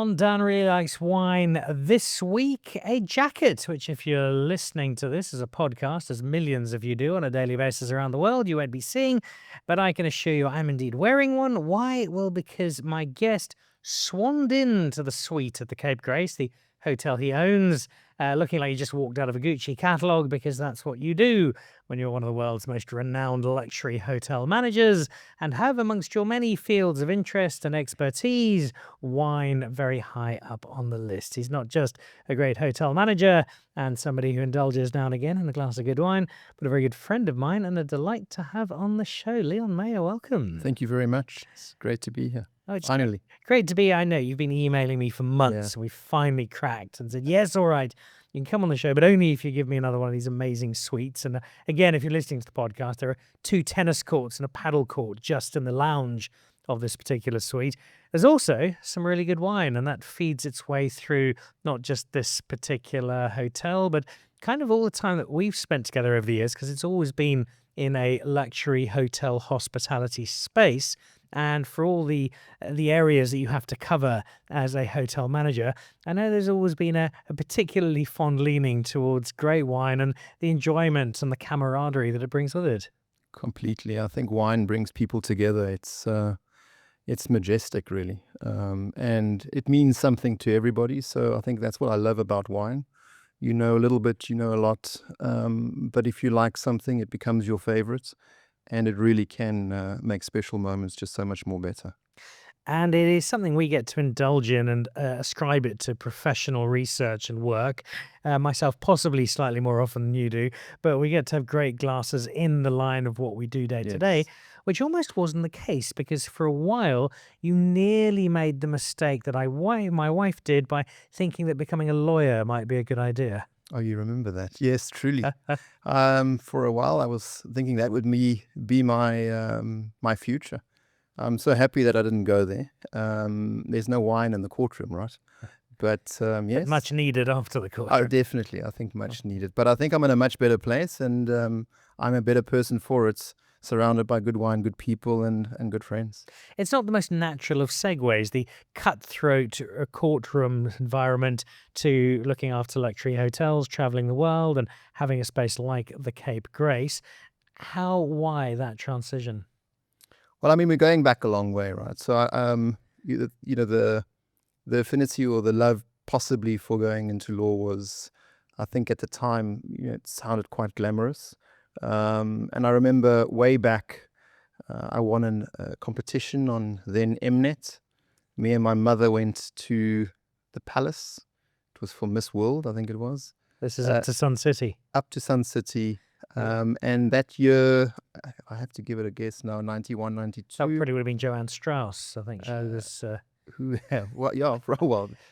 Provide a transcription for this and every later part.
on Dan Really Likes Wine this week, a jacket, which if you're listening to this as a podcast, as millions of you do on a daily basis around the world, you won't be seeing, but I can assure you I'm indeed wearing one. Why? Well, because my guest swanned into the suite at the Cape Grace, the hotel he owns, looking like he just walked out of a Gucci catalogue, because that's what you do when you're one of the world's most renowned luxury hotel managers, and have amongst your many fields of interest and expertise, wine very high up on the list. He's not just a great hotel manager and somebody who indulges now and again in a glass of good wine, but a very good friend of mine and a delight to have on the show. Leon Meyer, welcome. Thank you very much. It's great to be here. Oh, it's Finally. great to be. I know you've been emailing me for months, and we finally cracked and said, yes, all right, you can come on the show, but only if you give me another one of these amazing suites. And again, if you're listening to the podcast, there are 2 tennis courts and a paddle court just in the lounge of this particular suite. There's also some really good wine, and that feeds its way through not just this particular hotel, but kind of all the time that we've spent together over the years, because it's always been in a luxury hotel hospitality space. And for all the areas that you have to cover as a hotel manager, I know there's always been a particularly fond leaning towards great wine and the enjoyment and the camaraderie that it brings with it. Completely. I think wine brings people together. It's majestic, really. And it means something to everybody. So I think that's what I love about wine. You know a little bit, you know a lot. But if you like something, it becomes your favorite. And it really can make special moments just so much more better. And it is something we get to indulge in and ascribe it to professional research and work. Myself, possibly slightly more often than you do, but we get to have great glasses in the line of what we do day to day, which almost wasn't the case, because for a while you nearly made the mistake that my wife did by thinking that becoming a lawyer might be a good idea. Oh, you remember that? Yes, truly. For a while, I was thinking that would be my future. I'm so happy that I didn't go there. There's no wine in the courtroom, right? But yes, much needed after the courtroom. Oh, definitely. I think much needed. But I think I'm in a much better place, and I'm a better person for it. Surrounded by good wine, good people, and good friends. It's not the most natural of segues, the cutthroat courtroom environment, to looking after luxury hotels, traveling the world, and having a space like the Cape Grace. Why that transition? Well, I mean, we're going back a long way, right? So, the affinity or the love possibly for going into law was, I think at the time, it sounded quite glamorous. And I remember way back, I won a competition on then Mnet. Me and my mother went to the palace. It was for Miss World, I think it was. This is up to Sun City. Up to Sun City. And that year, I have to give it a guess now, 91, 92. That probably would have been Joanne Strauss, I think. Well,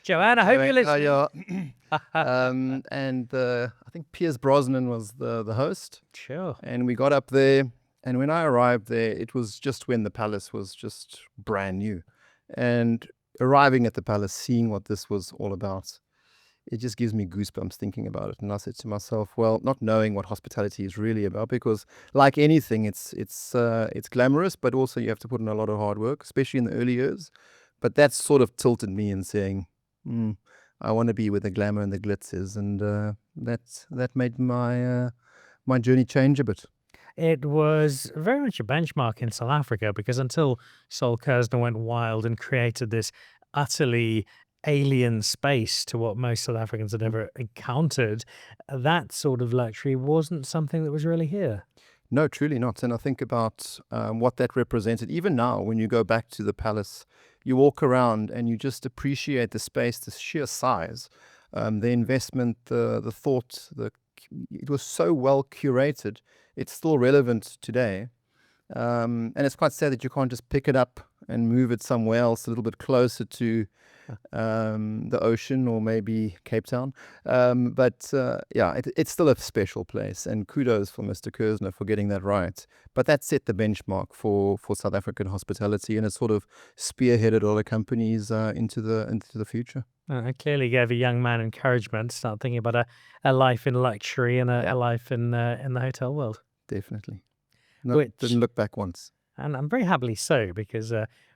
Joanne, I hope you're listening. And I think Piers Brosnan was the host. Sure. And we got up there, and when I arrived there, it was just when the palace was just brand new. And arriving at the palace, seeing what this was all about, it just gives me goosebumps thinking about it. And I said to myself, well, not knowing what hospitality is really about, because like anything, it's glamorous, but also you have to put in a lot of hard work, especially in the early years. But that sort of tilted me in saying, I want to be where the glamour and the glitz is, and that made my journey change a bit. It was very much a benchmark in South Africa, because until Sol Kersner went wild and created this utterly alien space to what most South Africans had ever encountered, that sort of luxury wasn't something that was really here. No, truly not. And I think about what that represented. Even now, when you go back to the palace, you walk around and you just appreciate the space, the sheer size, the investment, the thought. It was so well curated. It's still relevant today. And it's quite sad that you can't just pick it up and move it somewhere else, a little bit closer to the ocean or maybe Cape Town. But it's still a special place. And kudos for Mr. Kersner for getting that right. But that set the benchmark for South African hospitality, and it sort of spearheaded all the companies into the future. It clearly gave a young man encouragement to start thinking about a life in luxury and a life in the hotel world. Definitely. Didn't look back once. And I'm very happily so, because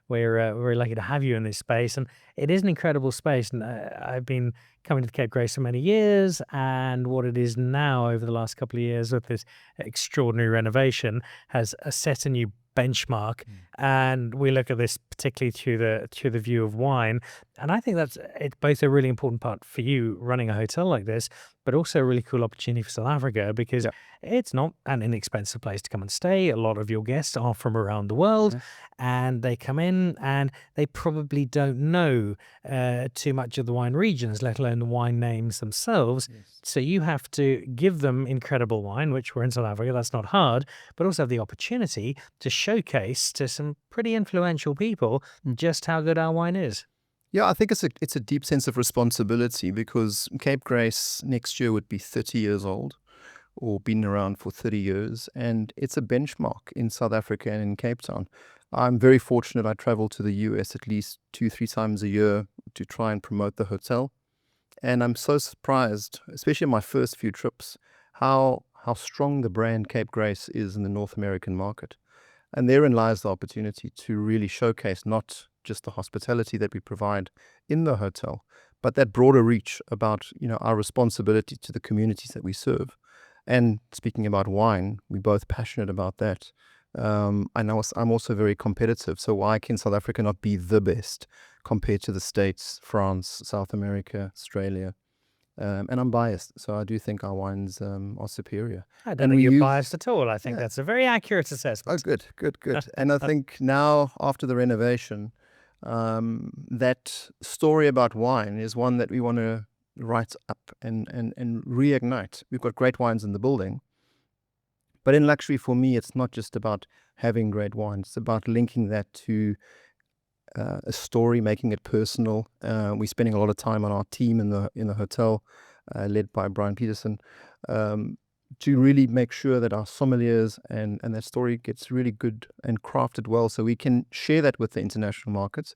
we're very lucky to have you in this space. And it is an incredible space. And I've been coming to the Cape Grace for many years, and what it is now over the last couple of years with this extraordinary renovation has set a new benchmark. And we look at this particularly through the view of wine, and I think that's it's both a really important part for you running a hotel like this, but also a really cool opportunity for South Africa because Yeah. it's not an inexpensive place to come and stay. A lot of your guests are from around the world, Yeah. and they come in and they probably don't know too much of the wine regions, let alone the wine names themselves. Yes. So you have to give them incredible wine, which we're in South Africa, that's not hard, but also have the opportunity to showcase to some pretty influential people just how good our wine is. Yeah, I think it's a deep sense of responsibility because Cape Grace next year would be 30 years old or been around for 30 years, and it's a benchmark in South Africa and in Cape Town. I'm very fortunate. I travel to the US at least 2, 3 times a year to try and promote the hotel. And I'm so surprised, especially in my first few trips, how strong the brand Cape Grace is in the North American market. And therein lies the opportunity to really showcase not just the hospitality that we provide in the hotel, but that broader reach about, our responsibility to the communities that we serve. And speaking about wine, we're both passionate about that. I know I'm also very competitive. So why can South Africa not be the best compared to the States, France, South America, Australia? And I'm biased, so I do think our wines are superior. I don't And think we you're use biased at all. I think yeah. that's a very accurate Oh, assessment. good, good, good. And I think now, after the renovation, that story about wine is one that we want to write up and reignite. We've got great wines in the building, but in luxury, for me, it's not just about having great wine. It's about linking that to a story, making it personal. We're spending a lot of time on our team in the hotel, led by Brian Peterson, um, to really make sure that our sommeliers and that story gets really good and crafted well, so we can share that with the international markets.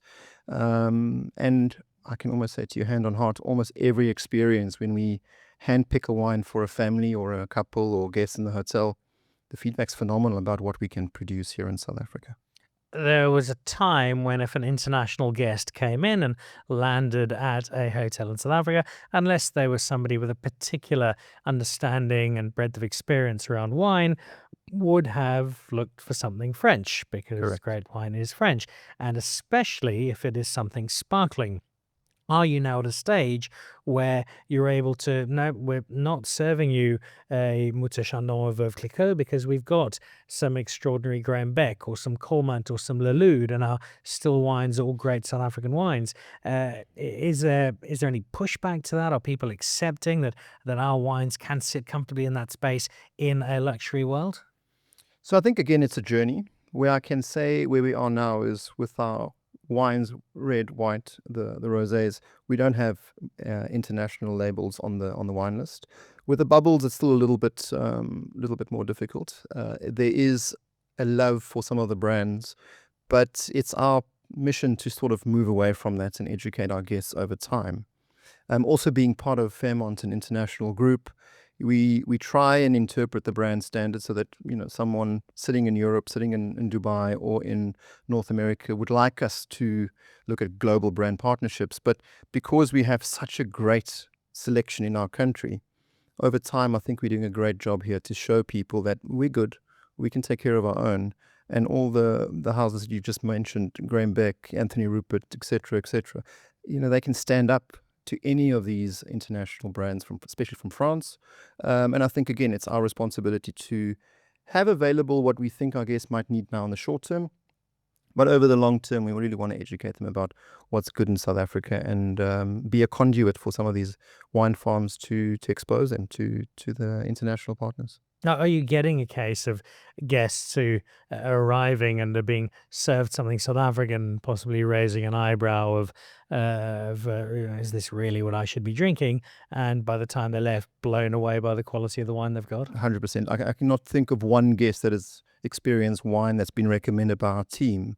And I can almost say to you, hand on heart, almost every experience when we handpick a wine for a family or a couple or guests in the hotel, the feedback's phenomenal about what we can produce here in South Africa. There was a time when if an international guest came in and landed at a hotel in South Africa, unless they were somebody with a particular understanding and breadth of experience around wine, would have looked for something French because Correct. great wine is French, and especially if it is something sparkling. Are you now at a stage where you're able to, no, we're not serving you a Mouton Chandon or Veuve Clicquot because we've got some extraordinary Graham Beck or some Colmant or some Lelude, and our still wines are all great South African wines. Is there any pushback to that? Are people accepting that our wines can sit comfortably in that space in a luxury world? So I think again it's a journey. Where I can say where we are now is with our wines, red, white, the rosés. We don't have international labels on the wine list. With the bubbles, it's still a little bit more difficult. There is a love for some of the brands, but it's our mission to sort of move away from that and educate our guests over time. Also being part of Fairmont, an international group, we try and interpret the brand standards so that someone sitting in Europe, sitting in Dubai or in North America would like us to look at global brand partnerships. But because we have such a great selection in our country, over time I think we're doing a great job here to show people that we're good, we can take care of our own. And all the houses you just mentioned, Graham Beck, Anthony Rupert, etc., they can stand up to any of these international brands, especially from France. And I think, again, it's our responsibility to have available what we think our guests might need now in the short term. But over the long term, we really want to educate them about what's good in South Africa and be a conduit for some of these wine farms to expose them to the international partners. Now, are you getting a case of guests who are arriving and are being served something South African, possibly raising an eyebrow is this really what I should be drinking? And by the time they're left, blown away by the quality of the wine they've got? 100%. I cannot think of one guest that has experienced wine that's been recommended by our team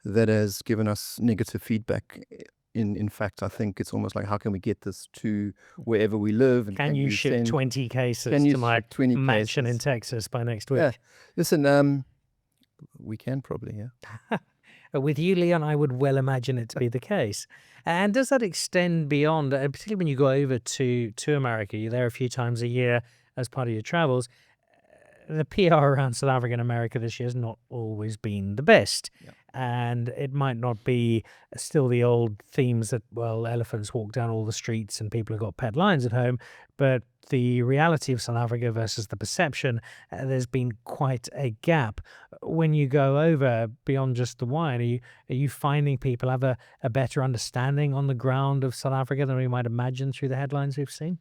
that has given us negative feedback. In fact, I think it's almost like, how can we get this to wherever we live? And Can you ship 20 cases can you to my ship 20 mansion in cases? Texas by next Yeah. week? Listen, we can probably, yeah. With you, Leon, I would well imagine it to be the case. And does that extend beyond, particularly when you go over to America? You're there a few times a year as part of your travels. The PR around South Africa and America this year has not always been the best. Yeah. And it might not be still the old themes that, well, elephants walk down all the streets and people have got pet lions at home. But the reality of South Africa versus the perception, there's been quite a gap. When you go over beyond just the wine, are you finding people have a better understanding on the ground of South Africa than we might imagine through the headlines we've seen?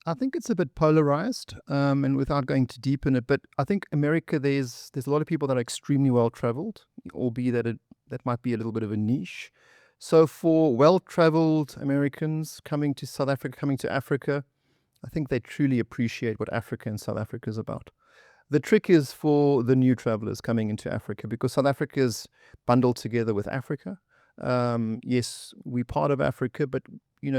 I think it's a bit polarized, and without going too deep in it, but I think America, there's a lot of people that are extremely well traveled, albeit that might be a little bit of a niche. So for well traveled Americans coming to South Africa, coming to Africa, I think they truly appreciate what Africa and South Africa is about. The trick is for the new travelers coming into Africa, because South Africa is bundled together with Africa. Yes, we're part of Africa, but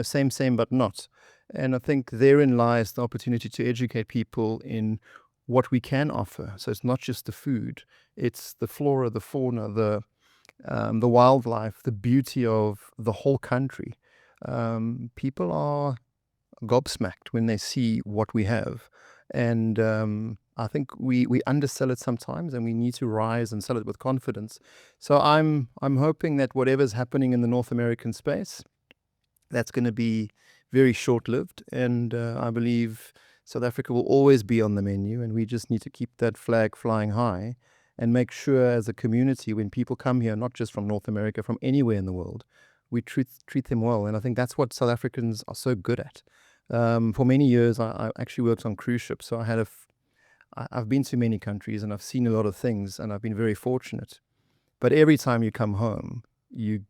same, but not. And I think therein lies the opportunity to educate people in what we can offer. So it's not just the food; it's the flora, the fauna, the wildlife, the beauty of the whole country. People are gobsmacked when they see what we have, and I think we undersell it sometimes, and we need to rise and sell it with confidence. So I'm hoping that whatever's happening in the North American space, that's going to be very short-lived, and I believe South Africa will always be on the menu, and we just need to keep that flag flying high and make sure as a community, when people come here, not just from North America, from anywhere in the world, we treat them well. And I think that's what South Africans are so good at. For many years, I actually worked on cruise ships, so I've been to many countries and I've seen a lot of things, and I've been very fortunate. But every time you come home, you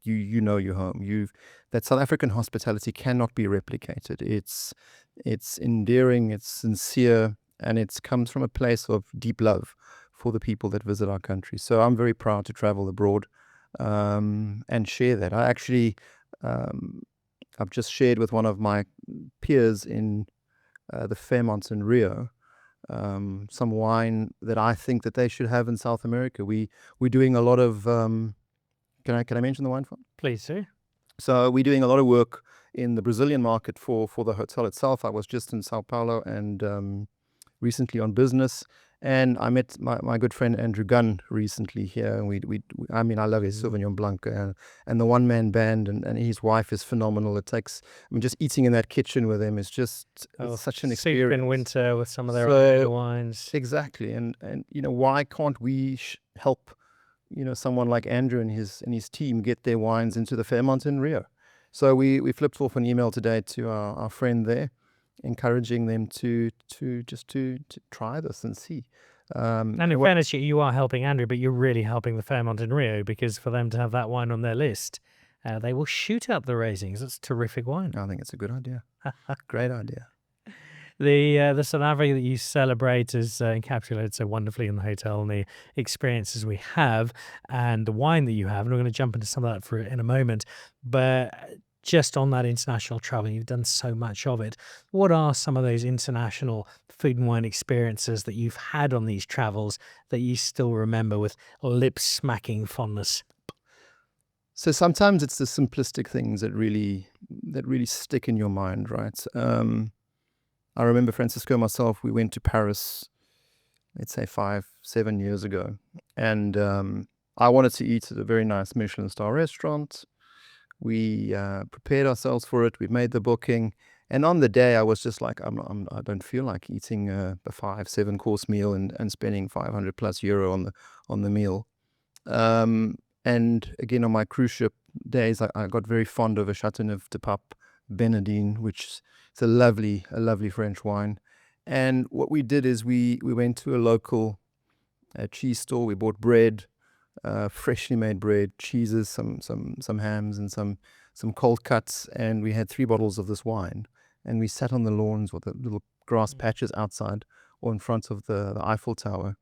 know you're home. That South African hospitality cannot be replicated. It's endearing, it's sincere, and it comes from a place of deep love for the people that visit our country. So I'm very proud to travel abroad and share that. I've just shared with one of my peers in the Fairmont in Rio some wine that I think that they should have in South America. We're doing a lot of can I mention the wine farm? Please do. So we're doing a lot of work in the Brazilian market for the hotel itself. I was just in Sao Paulo and recently on business, and I met my good friend Andrew Gunn recently here. And I mean, I love his Sauvignon Blanc and the one-man band, and his wife is phenomenal. Just eating in that kitchen with him is just such an experience. Soup in winter with some of their other wines. Exactly, and why can't we help someone like Andrew and his team get their wines into the Fairmont in Rio? So we flipped off an email today to our friend there, encouraging them to try this and see. And in fairness, you are helping Andrew, but you're really helping the Fairmont in Rio, because for them to have that wine on their list, they will shoot up the ratings. It's terrific wine. I think it's a good idea. Great idea. The South Africa that you celebrate is encapsulated so wonderfully in the hotel, and the experiences we have and the wine that you have. And we're going to jump into some of that in a moment. But just on that international travel, you've done so much of it. What are some of those international food and wine experiences that you've had on these travels that you still remember with lip-smacking fondness? So sometimes it's the simplistic things that really stick in your mind, right? I remember Francisco and myself, we went to Paris, let's say 5-7 years ago. And I wanted to eat at a very nice Michelin star restaurant. We prepared ourselves for it. We made the booking. And on the day, I was just like, I don't feel like eating a 5-7 course meal and spending 500 plus euro on the meal. And again, on my cruise ship days, I got very fond of a Chateauneuf de Pape Benedine, which is a lovely French wine. And what we did is we went to a local cheese store. We bought bread, freshly made bread, cheeses, some hams, and some cold cuts. And we had 3 bottles of this wine. And we sat on the lawns with the little grass patches outside or in front of the Eiffel Tower.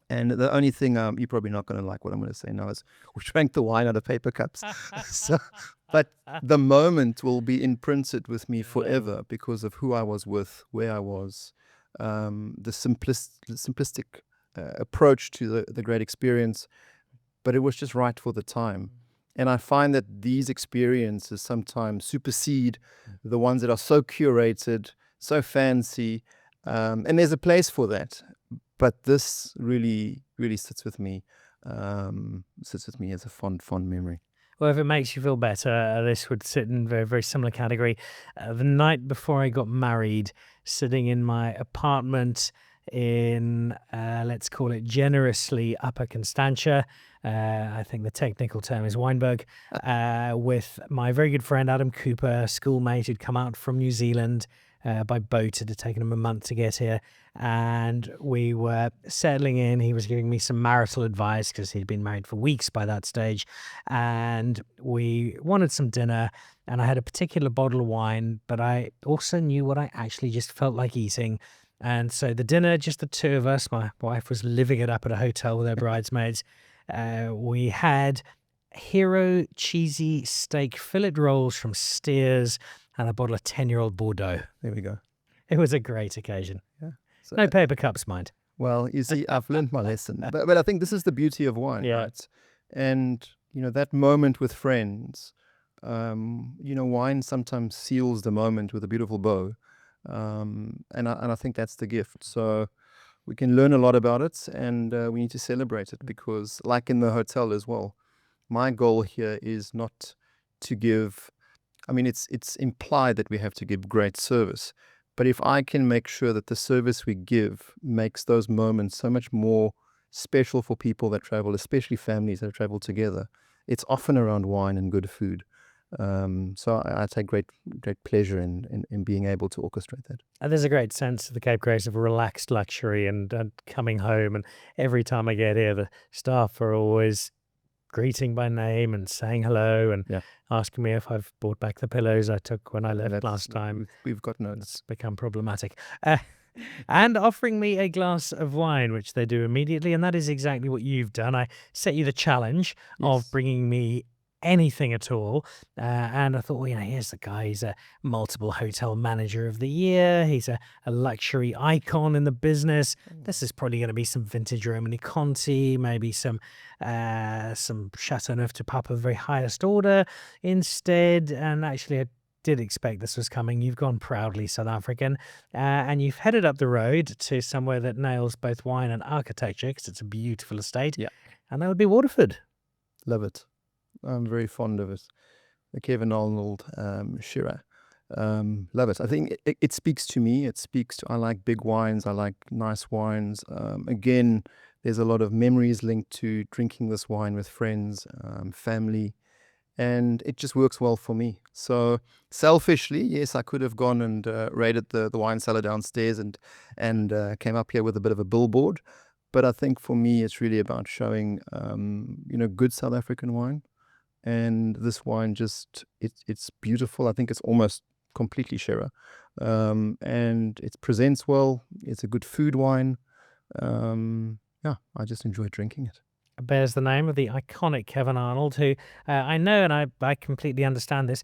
And the only thing you're probably not going to like what I'm going to say now is we drank the wine out of paper cups. But the moment will be imprinted with me forever because of who I was with, where I was, the simplistic approach to the great experience. but it was just right for the time. And I find that these experiences sometimes supersede the ones that are so curated, so fancy, and there's a place for that. But this really, really sits with me as a fond, fond memory. Well, if it makes you feel better, this would sit in very, very similar category. The night before I got married, sitting in my apartment in, let's call it generously Upper Constantia. I think the technical term is Weinberg, with my very good friend Adam Cooper, schoolmate who'd come out from New Zealand by boat. It had taken him a month to get here. And we were settling in. He was giving me some marital advice because he'd been married for weeks by that stage. And we wanted some dinner. And I had a particular bottle of wine, but I also knew what I actually just felt like eating. And so the dinner, just the two of us, my wife was living it up at a hotel with her bridesmaids. We had hero cheesy steak fillet rolls from Steers and a bottle of 10-year-old Bordeaux. There we go. It was a great occasion. Yeah. So, No paper cups, mind. well, you see, I've learned my lesson. But I think this is the beauty of wine, Yeah. right? And, that moment with friends, wine sometimes seals the moment with a beautiful bow. And I think that's the gift. So we can learn a lot about it, and we need to celebrate it because, like in the hotel as well, my goal here is not to give. I mean, it's implied that we have to give great service, but if I can make sure that the service we give makes those moments so much more special for people that travel, especially families that travel together, it's often around wine and good food. So I take great pleasure in being able to orchestrate that. And there's a great sense of the Cape Grace of relaxed luxury and coming home. And every time I get here, the staff are always greeting by name and saying hello and Yeah. asking me if I've brought back the pillows I took when I left That's- last time. We've got notes. It's become problematic. And offering me a glass of wine, which they do immediately. And that is exactly what you've done. I set you the challenge of Yes. bringing me anything at all. And I thought, well, here's the guy. He's a multiple hotel manager of the year. He's a luxury icon in the business. This is probably going to be some vintage Romani Conti, maybe some Chateauneuf du Pape of very highest order instead. And actually, I did expect this was coming. You've gone proudly South African, and you've headed up the road to somewhere that nails both wine and architecture because it's a beautiful estate. Yeah. And that would be Waterford. Love it. I'm very fond of it. The Kevin Arnold Shiraz. Love it. I think it speaks to me. I like big wines. I like nice wines. Again, there's a lot of memories linked to drinking this wine with friends, family, and it just works well for me. So selfishly, yes, I could have gone and raided the wine cellar downstairs and came up here with a bit of a billboard. But I think for me, it's really about showing, good South African wine. And this wine it's beautiful. I think it's almost completely Shiraz. And it presents well. It's a good food wine. I just enjoy drinking it. Bears the name of the iconic Kevin Arnold, who I know, and I completely understand this,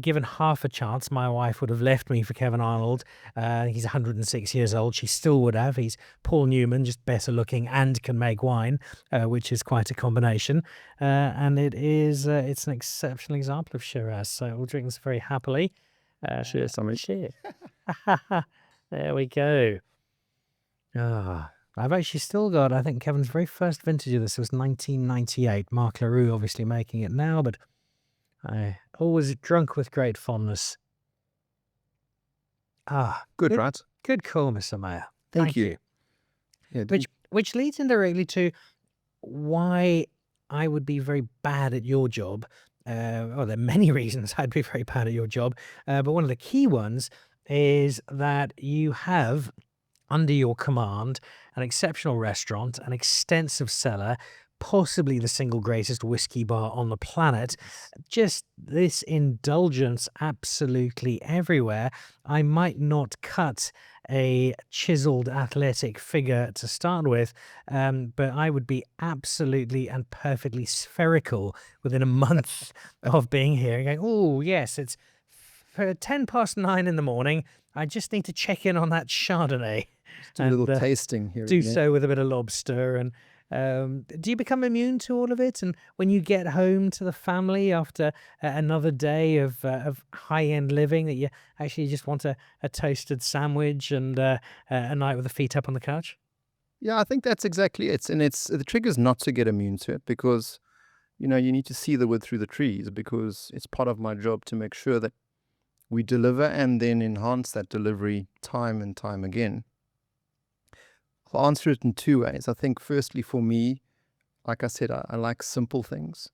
given half a chance, my wife would have left me for Kevin Arnold. He's 106 years old. She still would have. He's Paul Newman, just better looking and can make wine, which is quite a combination. And it's an exceptional example of Shiraz. So we'll drink this very happily. Cheers, Sammy. Cheers. There we go. I've actually still got, I think Kevin's very first vintage of this was 1998. Marc Leroux obviously making it now, but I always drunk with great fondness. Good, right? Good call, Mr. Meyer. Thank you. Yeah, Which leads indirectly to why I would be very bad at your job. There are many reasons I'd be very bad at your job, but one of the key ones is that you have under your command an exceptional restaurant, an extensive cellar, possibly the single greatest whiskey bar on the planet. Just this indulgence absolutely everywhere. I might not cut a chiseled athletic figure to start with, but I would be absolutely and perfectly spherical within a month of being here and going, oh yes, it's for 9:10 in the morning. I just need to check in on that Chardonnay. do a little tasting here. Do so with a bit of lobster and Do you become immune to all of it? And when you get home to the family after another day of high-end living, that you actually just want a toasted sandwich and a night with the feet up on the couch? Yeah, I think that's exactly it. And it's the trick is not to get immune to it because, you need to see the wood through the trees because it's part of my job to make sure that we deliver and then enhance that delivery time and time again. I'll answer it in two ways. I think, firstly, for me, like I said, I like simple things.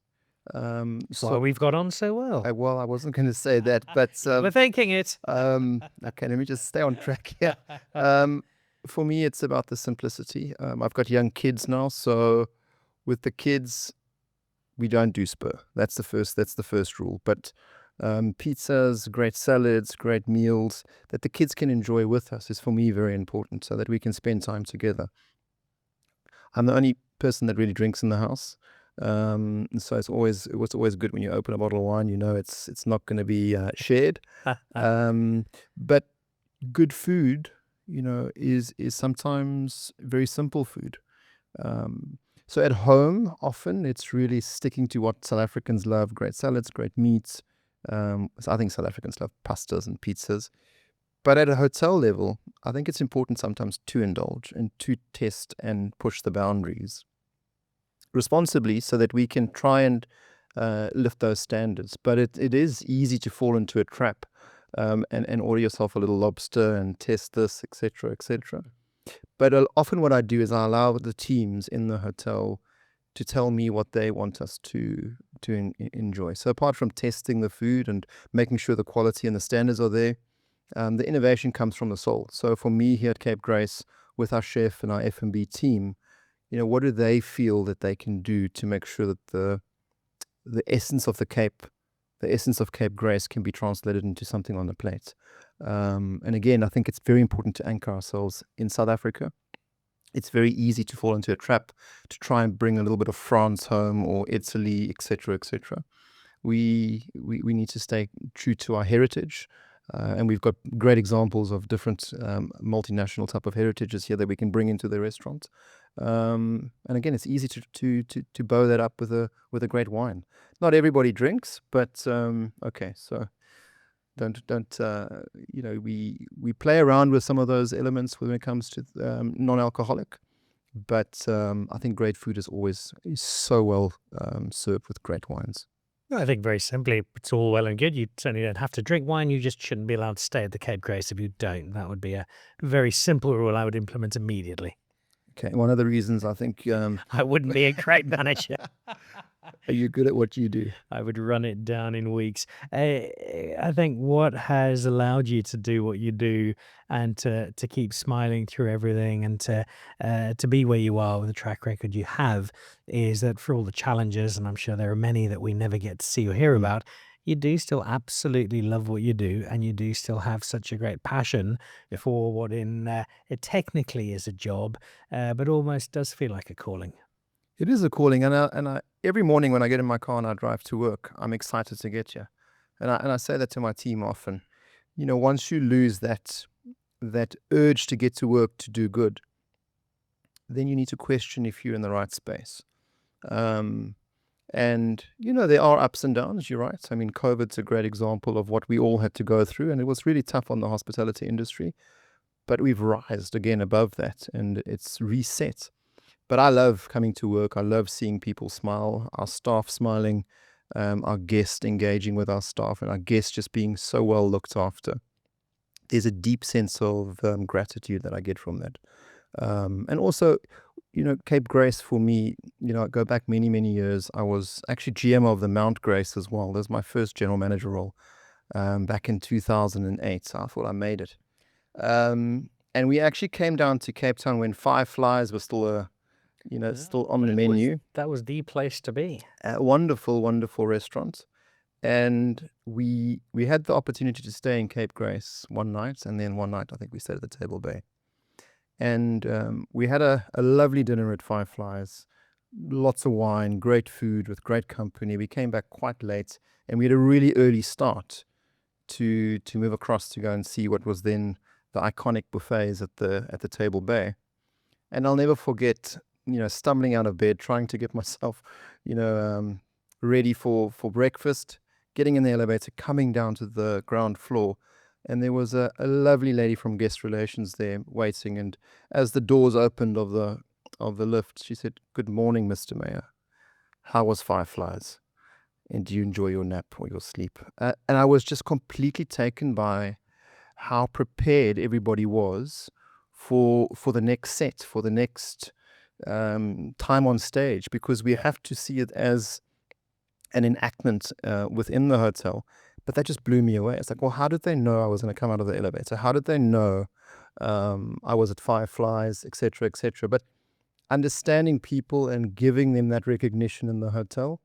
That's why So, we've got on so well. I wasn't going to say that, but You were thinking it. okay, let me just stay on track here. For me, it's about the simplicity. I've got young kids now, so with the kids, we don't do spur. That's the first rule. But pizzas, great salads, great meals that the kids can enjoy with us is for me very important, so that we can spend time together. I'm the only person that really drinks in the house. So it was always good when you open a bottle of wine. It's not going to be shared. But good food, is sometimes very simple food. So at home, often it's really sticking to what South Africans love: great salads, great meats. So I think South Africans love pastas and pizzas. But at a hotel level, I think it's important sometimes to indulge and to test and push the boundaries responsibly so that we can try and lift those standards. But it is easy to fall into a trap and order yourself a little lobster and test this, etc., etc. But often what I do is I allow the teams in the hotel to tell me what they want us to enjoy. So apart from testing the food and making sure the quality and the standards are there, the innovation comes from the soul. So for me here at Cape Grace, with our chef and our F&B team, what do they feel that they can do to make sure that the essence of the essence of Cape Grace can be translated into something on the plate. And again, I think it's very important to anchor ourselves in South Africa. It's very easy to fall into a trap to try and bring a little bit of France home or Italy, etc., etc. We need to stay true to our heritage. And we've got great examples of different multinational type of heritages here that we can bring into the restaurant. And again, it's easy to bow that up with a great wine. Not everybody drinks, but okay. So don't we play around with some of those elements when it comes to non-alcoholic. But I think great food is so well served with great wines. I think very simply, it's all well and good. You certainly don't have to drink wine. You just shouldn't be allowed to stay at the Cape Grace if you don't. That would be a very simple rule I would implement immediately. Okay, one of the reasons I think I wouldn't be a great manager. Are you good at what you do? I would run it down in weeks. I think what has allowed you to do what you do and to keep smiling through everything and to be where you are with the track record you have is that for all the challenges, and I'm sure there are many that we never get to see or hear about, you do still absolutely love what you do, and you do still have such a great passion for what it technically is a job, but almost does feel like a calling. It is a calling, and I every morning when I get in my car and I drive to work, I'm excited to get here, and I say that to my team often. Once you lose that urge to get to work to do good, then you need to question if you're in the right space. And there are ups and downs. You're right. I mean, COVID's a great example of what we all had to go through, and it was really tough on the hospitality industry. But we've rised again above that, and it's reset. But I love coming to work. I love seeing people smile, our staff smiling, our guests engaging with our staff, and our guests just being so well looked after. There's a deep sense of gratitude that I get from that. And also, Cape Grace for me, I go back many, many years. I was actually GM of the Mount Grace as well. That was my first general manager role back in 2008. So I thought I made it. And we actually came down to Cape Town when Five Flies was still still on the menu. That was the place to be. Wonderful, wonderful restaurant. And we had the opportunity to stay in Cape Grace one night, and then one night I think we stayed at the Table Bay. And we had a lovely dinner at Five Flies, lots of wine, great food with great company. We came back quite late, and we had a really early start to move across to go and see what was then the iconic buffets at the Table Bay. And I'll never forget stumbling out of bed, trying to get myself, ready for breakfast, getting in the elevator, coming down to the ground floor. And there was a lovely lady from guest relations there waiting. And as the doors opened of the lift, she said, "Good morning, Mr. Meyer. How was Fireflies? And do you enjoy your nap or your sleep?" And I was just completely taken by how prepared everybody was for the next set, for the next time on stage, because we have to see it as an enactment within the hotel. But that just blew me away. It's like, well, how did they know I was going to come out of the elevator? How did they know I was at Fireflies, etc., etc.? But understanding people and giving them that recognition in the hotel,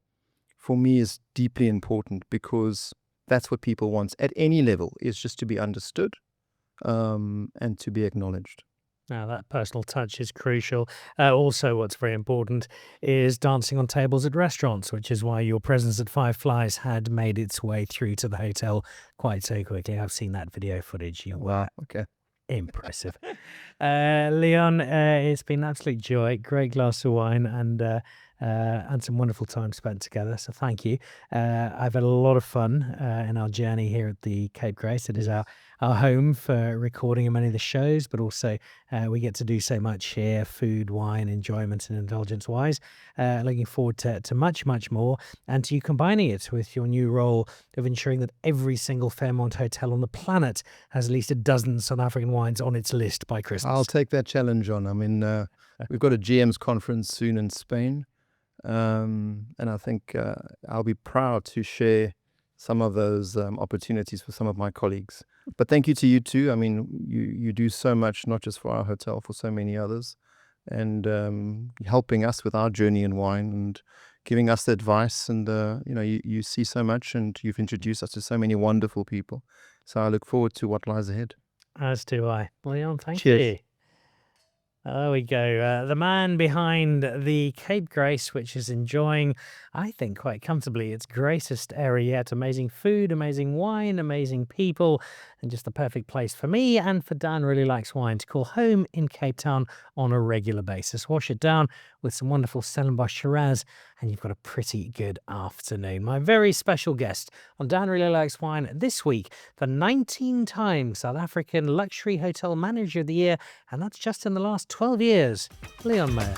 for me, is deeply important, because that's what people want at any level, is just to be understood and to be acknowledged. Now, that personal touch is crucial. Also, what's very important is dancing on tables at restaurants, which is why your presence at Fireflies had made its way through to the hotel quite so quickly. I've seen that video footage. You were Wow. Okay. impressive. Leon, it's been an absolute joy. Great glass of wine and some wonderful time spent together. So thank you. I've had a lot of fun in our journey here at the Cape Grace. It is our home for recording many of the shows, but also we get to do so much here, food, wine, enjoyment and indulgence wise. Looking forward to much, much more, and to you combining it with your new role of ensuring that every single Fairmont hotel on the planet has at least a dozen South African wines on its list by Christmas. I'll take that challenge on. I mean, we've got a GM's conference soon in Spain. And I think I'll be proud to share some of those opportunities with some of my colleagues. But thank you to you too. I mean, you do so much, not just for our hotel, for so many others, and helping us with our journey in wine and giving us the advice. And you see so much, and you've introduced us to so many wonderful people. So I look forward to what lies ahead. As do I. Leon, thank Cheers. you. There we go. The man behind the Cape Grace, which is enjoying, I think, quite comfortably its greatest area yet. Amazing food, amazing wine, amazing people, and just the perfect place for me and for Dan Really Likes Wine to call home in Cape Town on a regular basis. Wash it down with some wonderful Stellenbosch Shiraz, and you've got a pretty good afternoon. My very special guest on Dan Really Likes Wine this week, the 19-time South African Luxury Hotel Manager of the Year, and that's just in the last 12 years, Leon Meyer.